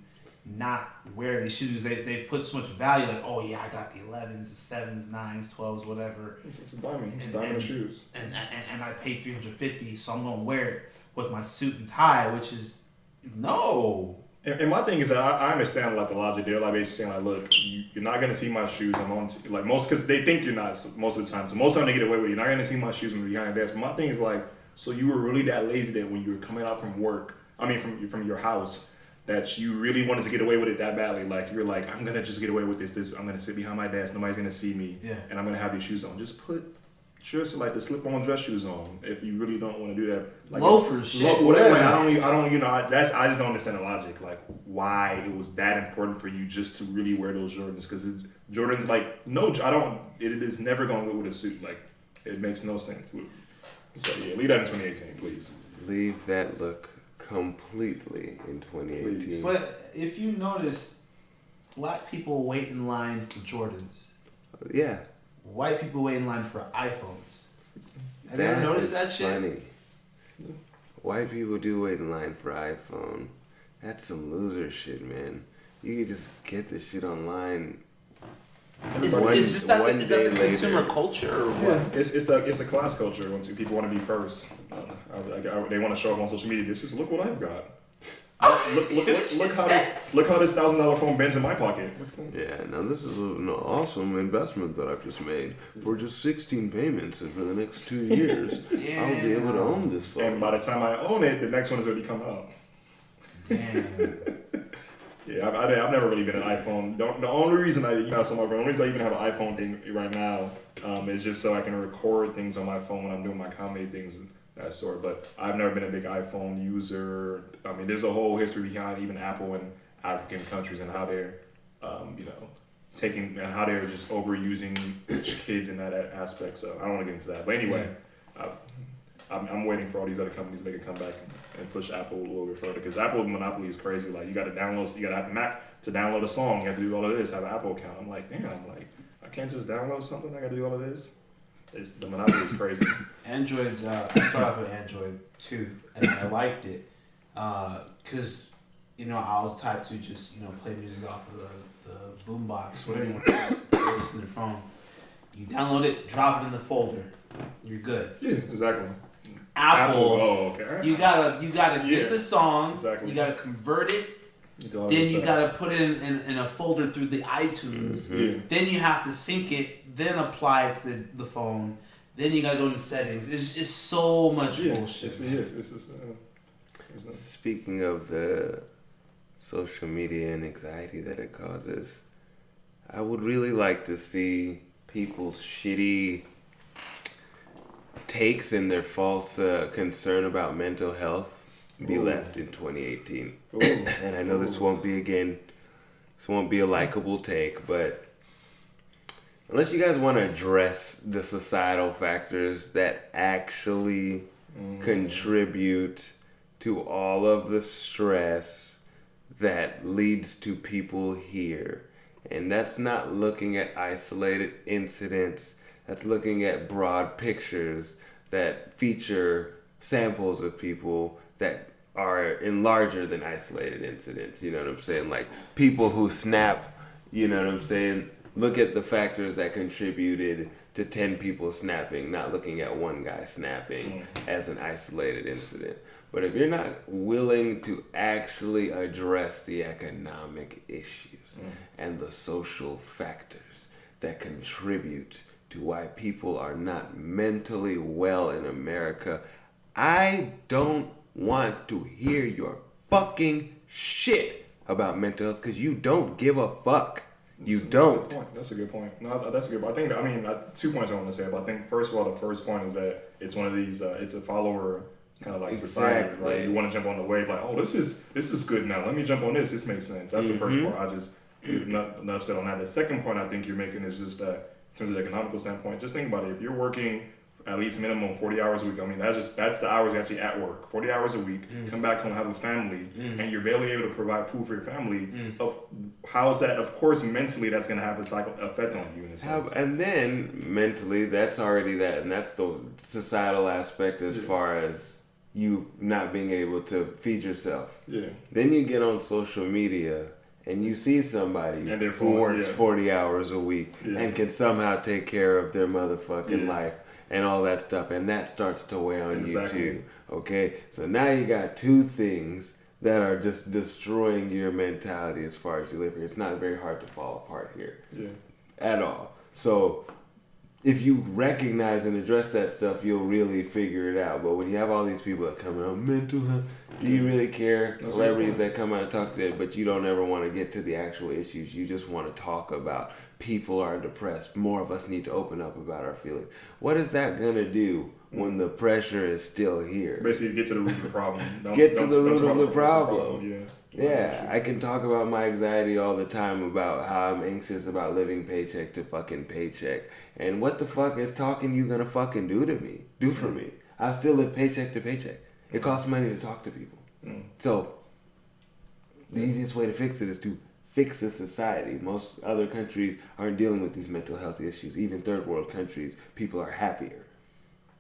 not wear these shoes. They put so much value, like, oh yeah, I got the 11s, the 7s, 9s, 12s, whatever. It's a diamond. It's a diamond of shoes. And I paid $350, so I'm gonna wear it with my suit and tie, which is no. And my thing is that I understand like the logic. They're like basically saying like, look, you're not gonna see my shoes. I'm on like most because they think you're not most of the time. So most of the time they get away with it. You're not gonna see my shoes from behind the desk. But my thing is like, so you were really that lazy that when you were coming out from work, from your house, that you really wanted to get away with it that badly. Like you're like, I'm gonna just get away with this. I'm gonna sit behind my desk. Nobody's gonna see me. Yeah. And I'm gonna have these shoes on. Just put just like the slip-on dress shoes on if you really don't want to do that. Like loafers, shit, whatever. I just don't understand the logic. Like why it was that important for you just to really wear those Jordans? Because Jordans like no, I don't. It is never gonna go with a suit. Like it makes no sense. So yeah, leave that in 2018, please. Leave that look completely in 2018. Please. But if you notice, black people wait in line for Jordans. Yeah. White people wait in line for iPhones. Have you ever noticed that shit? Funny. White people do wait in line for iPhone. That's some loser shit, man. You can just get this shit online. Is that the consumer culture or what? Yeah, it's a class culture. Once people want to be first, they want to show up on social media. Look what I've got. Look how this $1,000 phone bends in my pocket. Yeah, now this is an awesome investment that I've just made. For just 16 payments and for the next 2 years, I'll be able to own this phone. And by the time I own it, the next one has already come out. Damn. Yeah, I've never really been an iPhone. The only reason the only reason I even have an iPhone thing right now is just so I can record things on my phone when I'm doing my comedy things and that sort. But I've never been a big iPhone user. I mean, there's a whole history behind even Apple in African countries and how they're, taking and how they're just overusing kids in that aspect. So I don't want to get into that. But anyway, I'm waiting for all these other companies to make a comeback and push Apple a little bit further because Apple monopoly is crazy. Like you got to download, you got to have a Mac to download a song. You have to do all of this. Have an Apple account. I'm like, damn. Like I can't just download something. I got to do all of this. The monopoly is crazy. Android's. I started off with Android too, and I liked it because I was type to just play music off of the boombox, whatever you want to listen to the phone. You download it, drop it in the folder, you're good. Yeah, exactly. Apple, oh, okay. you gotta get the song, exactly. You gotta convert it, then you gotta put it in a folder through the iTunes. Yeah. Then you have to sync it, then apply it to the phone. Then you gotta go into settings. It's so much bullshit. Speaking of the social media and anxiety that it causes, I would really like to see people's shitty takes and their false concern about mental health be left in 2018. And I know this won't be a likable take, but unless you guys want to address the societal factors that actually contribute to all of the stress that leads to people here. And that's not looking at isolated incidents. That's looking at broad pictures that feature samples of people that are in larger than isolated incidents. You know what I'm saying? Like people who snap, you know what I'm saying? Look at the factors that contributed to 10 people snapping, not looking at one guy snapping as an isolated incident. But if you're not willing to actually address the economic issues and the social factors that contribute to why people are not mentally well in America, I don't want to hear your fucking shit about mental health because you don't give a fuck. You don't. That's a good point. No, that's a good point. I think, 2 points I want to say. But I think, first of all, the first point is that it's one of these, it's a follower kind of like society, right? You want to jump on the wave like, oh, this is good now. Let me jump on this. This makes sense. That's the first part. I just, enough said on that. The second point I think you're making is just that, in terms of the economical standpoint, just think about it. If you're working at least minimum 40 hours a week, I mean, that's the hours you're actually at work. 40 hours a week, come back home, have a family, and you're barely able to provide food for your family. How is that? Of course, mentally, that's going to have a cycle effect on you in a sense. And then mentally, that's already that, and that's the societal aspect as far as you not being able to feed yourself. Yeah. Then you get on social media and you see somebody who works 40 hours a week and can somehow take care of their motherfucking life and all that stuff, and that starts to weigh on you too. Okay, so now you got two things that are just destroying your mentality as far as you live here. It's not very hard to fall apart here at all. So if you recognize and address that stuff, you'll really figure it out. But when you have all these people that come out, mental health, do you really care? Celebrities that come out and talk to it, but you don't ever want to get to the actual issues. You just want to talk about people are depressed. More of us need to open up about our feelings. What is that going to do when the pressure is still here? Basically, get to the root of the problem. Get to the root of the problem. Yeah, I can talk about my anxiety all the time about how I'm anxious about living paycheck to fucking paycheck. And what the fuck is talking you gonna fucking do for me? I still live paycheck to paycheck. It costs money to talk to people. So, the easiest way to fix it is to fix the society. Most other countries aren't dealing with these mental health issues. Even third world countries, people are happier.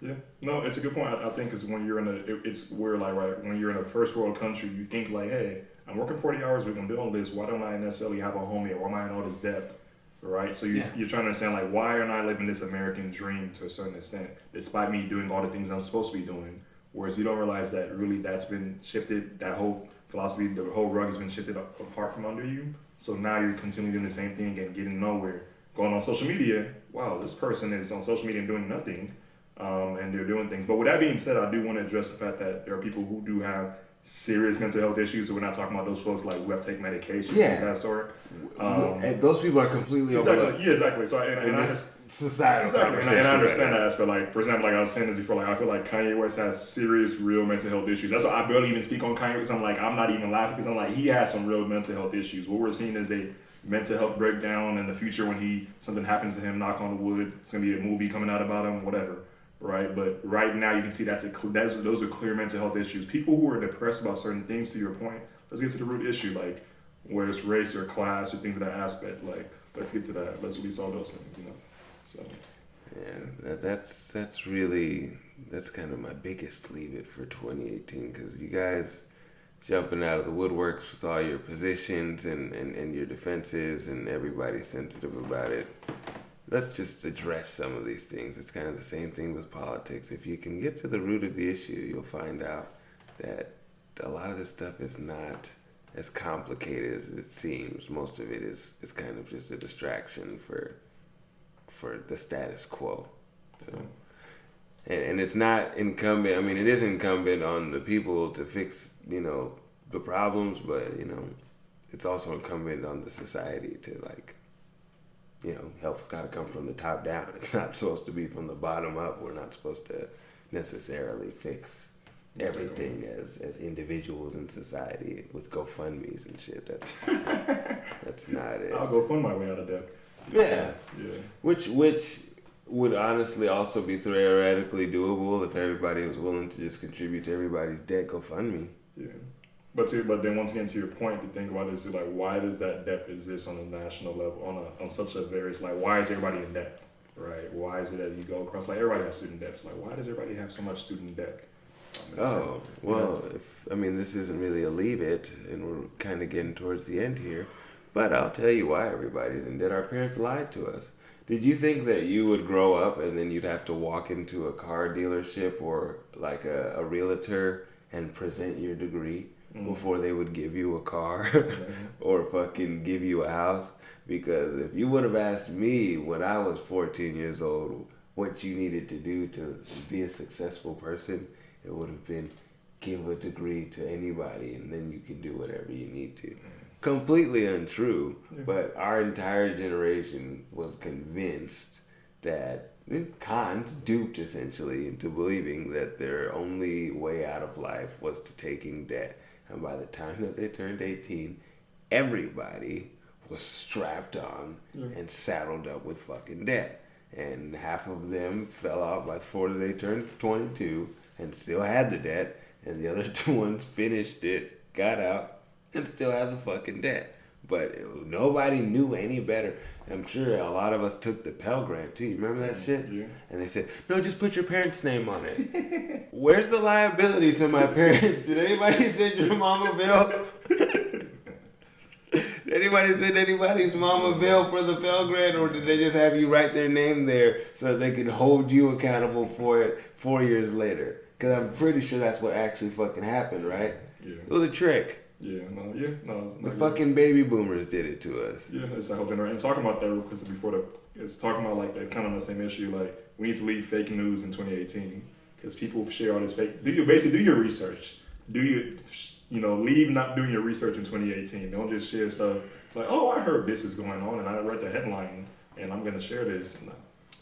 Yeah, no, it's a good point. I think it's when you're when you're in a first world country, you think like, hey, I'm working 40 hours a week, I'm doing all this. Why don't I necessarily have a home here? Why am I in all this debt? Right? So you're trying to understand like, why aren't I living this American dream to a certain extent, despite me doing all the things I'm supposed to be doing? Whereas you don't realize that really that's been shifted. That whole philosophy, the whole rug has been shifted apart from under you. So now you're continuing doing the same thing and getting nowhere. Going on social media, wow, this person is on social media and doing nothing. And they're doing things. But with that being said, I do want to address the fact that there are people who do have serious mental health issues. So we're not talking about those folks like who have to take medication of that sort. And those people are completely overlooked. Yeah, exactly. So societal and I understand that aspect. Like, for example, like I was saying this before, like I feel like Kanye West has serious, real mental health issues. That's why I barely even speak on Kanye because I'm not even laughing because I'm like, he has some real mental health issues. What we're seeing is mental health breakdown in the future when something happens to him, knock on wood, it's gonna be a movie coming out about him, whatever, right? But right now you can see those are clear mental health issues. People who are depressed about certain things, to your point, let's get to the root issue, like whether it's race or class or things of that aspect, like let's get to that. Let's resolve those things, So Yeah, that's kind of my biggest leave it for 2018, because you guys jumping out of the woodworks with all your positions and your defenses, and everybody's sensitive about it. Let's just address some of these things. It's kind of the same thing with politics. If you can get to the root of the issue, you'll find out that a lot of this stuff is not as complicated as it seems. Most of it is kind of just a distraction for the status quo. So, and it's not incumbent. I mean, it is incumbent on the people to fix, the problems, but it's also incumbent on the society to help. Got to come from the top down. It's not supposed to be from the bottom up. We're not supposed to necessarily fix everything as individuals in society with GoFundMe's and shit. That's not it. I'll go fund my way out of debt. Yeah. Which would honestly also be theoretically doable if everybody was willing to just contribute to everybody's debt GoFundMe. Yeah. But then once again, to your point, to think about this is like, why does that debt exist on a national level, on such a various, like, why is everybody in debt, right? Why is it that you go across, like, everybody has student debts, like, why does everybody have so much student debt? This isn't really a leave it, and we're kind of getting towards the end here, but I'll tell you why everybody's in debt. Our parents lied to us. Did you think that you would grow up and then you'd have to walk into a car dealership or like a realtor and present your degree before they would give you a car or fucking give you a house? Because if you would have asked me when I was 14 years old what you needed to do to be a successful person, it would have been give a degree to anybody and then you can do whatever you need to. Completely untrue, but our entire generation was convinced that, duped essentially into believing that their only way out of life was to taking debt. And by the time that they turned 18, everybody was strapped on and saddled up with fucking debt. And half of them fell out before they turned 22 and still had the debt. And the other two ones finished it, got out, and still have the fucking debt. But nobody knew any better. I'm sure a lot of us took the Pell Grant too. You remember that shit? Yeah. And they said, no, just put your parents' name on it. Where's the liability to my parents? Did anybody send your mama bill? Did anybody send anybody's mama bill for the Pell Grant, or did they just have you write their name there so that they could hold you accountable for it 4 years later? Because I'm pretty sure that's what actually fucking happened, right? Yeah. It was a trick. The fucking baby boomers did it to us. Yeah, it's a whole generation. And talking about that real quick it's talking about like that kind of the same issue. Like, we need to leave fake news in 2018 because people share all this fake. Do your research. Leave not doing your research in 2018. Don't just share stuff like, oh, I heard this is going on and I read the headline and I'm gonna share this. No.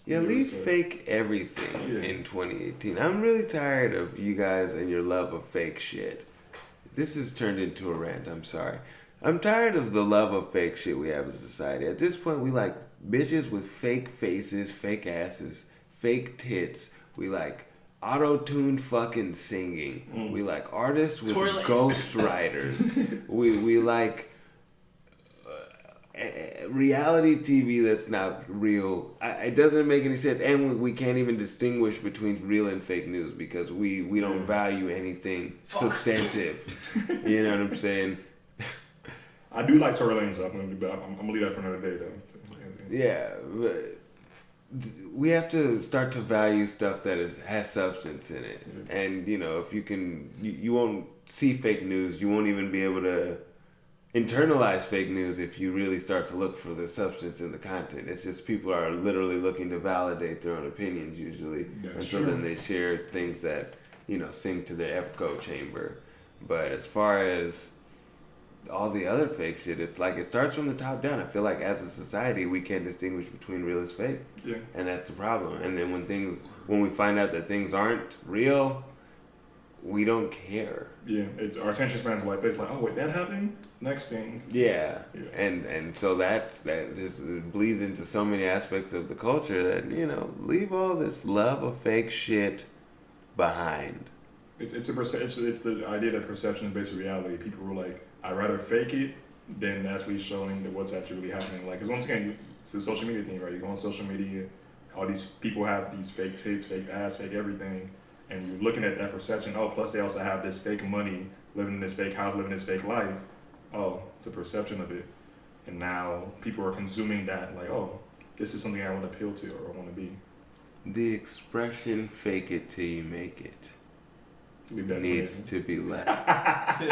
Yeah, leave fake everything in 2018. I'm really tired of you guys and your love of fake shit. This has turned into a rant, I'm sorry. I'm tired of the love of fake shit we have as a society. At this point, we like bitches with fake faces, fake asses, fake tits. We like auto-tuned fucking singing. We like artists with ghost writers. we like reality TV that's not real. It doesn't make any sense, and we can't even distinguish between real and fake news because we don't value anything substantive. You know what I'm saying? I do like Tory Lanez. I'm gonna leave that for another day, though. Yeah, but we have to start to value stuff that has substance in it, and if you won't see fake news, you won't even be able to internalize fake news if you really start to look for the substance in the content. It's just people are literally looking to validate their own opinions usually. So then they share things that, sing to their echo chamber. But as far as all the other fake shit, it's like it starts from the top down. I feel like as a society we can't distinguish between real and fake. Yeah. And that's the problem. And then when we find out that things aren't real, we don't care. Yeah, it's our attention span's like this. Like, oh wait, that happened. Next thing. Yeah, Yeah. and so that just bleeds into so many aspects of the culture that leave all this love of fake shit behind. It's the idea that perception is based on reality. People were like, I'd rather fake it than actually showing that what's actually really happening. Like, because once again, it's the social media thing, right? You go on social media, all these people have these fake tits, fake ass, fake everything, and you're looking at that perception. Oh, plus they also have this fake money, living in this fake house, living this fake life. Oh, it's a perception of it, and now people are consuming that. Like, oh, this is something I want to appeal to or I want to be. The expression "fake it till you make it" needs to be left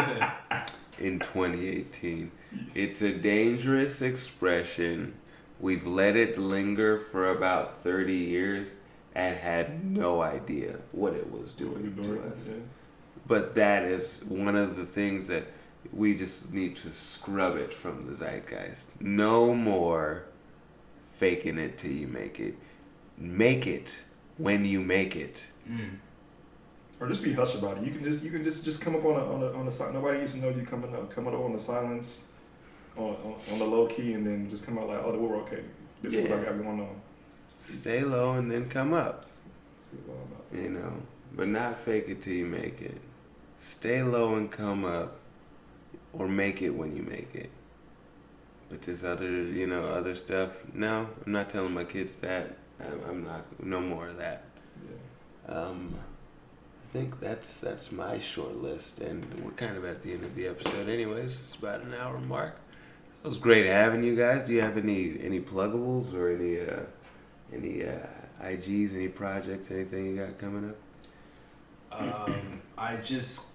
in 2018. It's a dangerous expression. We've let it linger for about 30 years and had no idea what it was doing to us. Yeah. But that is one of the things that we just need to scrub it from the zeitgeist. No more faking it till you make it. Make it when you make it. Or just be hush about it. You can just come up on the side. Nobody needs to know you coming up on the silence, on the low key, and then just come out like, oh, we're okay. This is what I got going on. Stay low and then come up. But not fake it till you make it. Stay low and come up, or make it when you make it. But this other stuff. No, I'm not telling my kids that. I'm not. No more of that. Yeah. I think that's my short list, and we're kind of at the end of the episode. Anyways, it's about an hour mark. It was great having you guys. Do you have any pluggables or any IGs, any projects, anything you got coming up? I just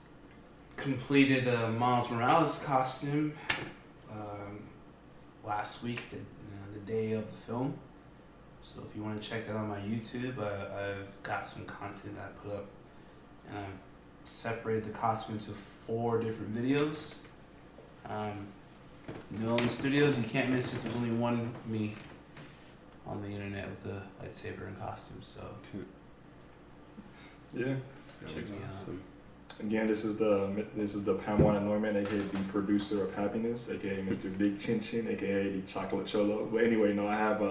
completed a Miles Morales costume last week, the day of the film. So if you want to check that on my YouTube, I've got some content that I put up, and I've separated the costume into 4 different videos. Nolan Studios, you can't miss it. There's only one me on the internet with the lightsaber and costume. So Yeah. check me out. Again, this is the Pamela Norman, aka the producer of Happiness, aka Mr. Big Chin Chin, aka the Chocolate Cholo. But anyway, I have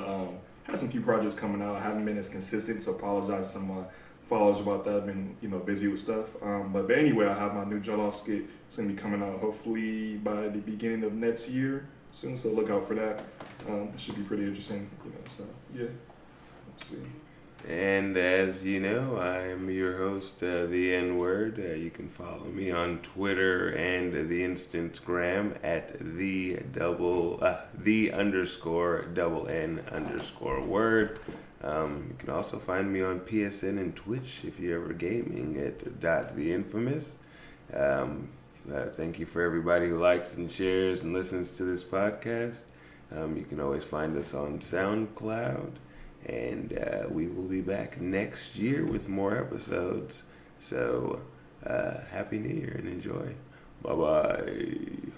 some few projects coming out. I haven't been as consistent, so apologize to my followers about that. I've been busy with stuff. But anyway, I have my new Jollof skit. It's gonna be coming out hopefully by the beginning of next year soon. So look out for that. It should be pretty interesting. So yeah. Let's see. And as you know, I am your host, the N-Word. You can follow me on Twitter and the Instagram at the _N_word. You can also find me on PSN and Twitch if you're ever gaming at .theinfamous. Thank you for everybody who likes and shares and listens to this podcast. You can always find us on SoundCloud. And we will be back next year with more episodes. So, Happy New Year and enjoy. Bye-bye.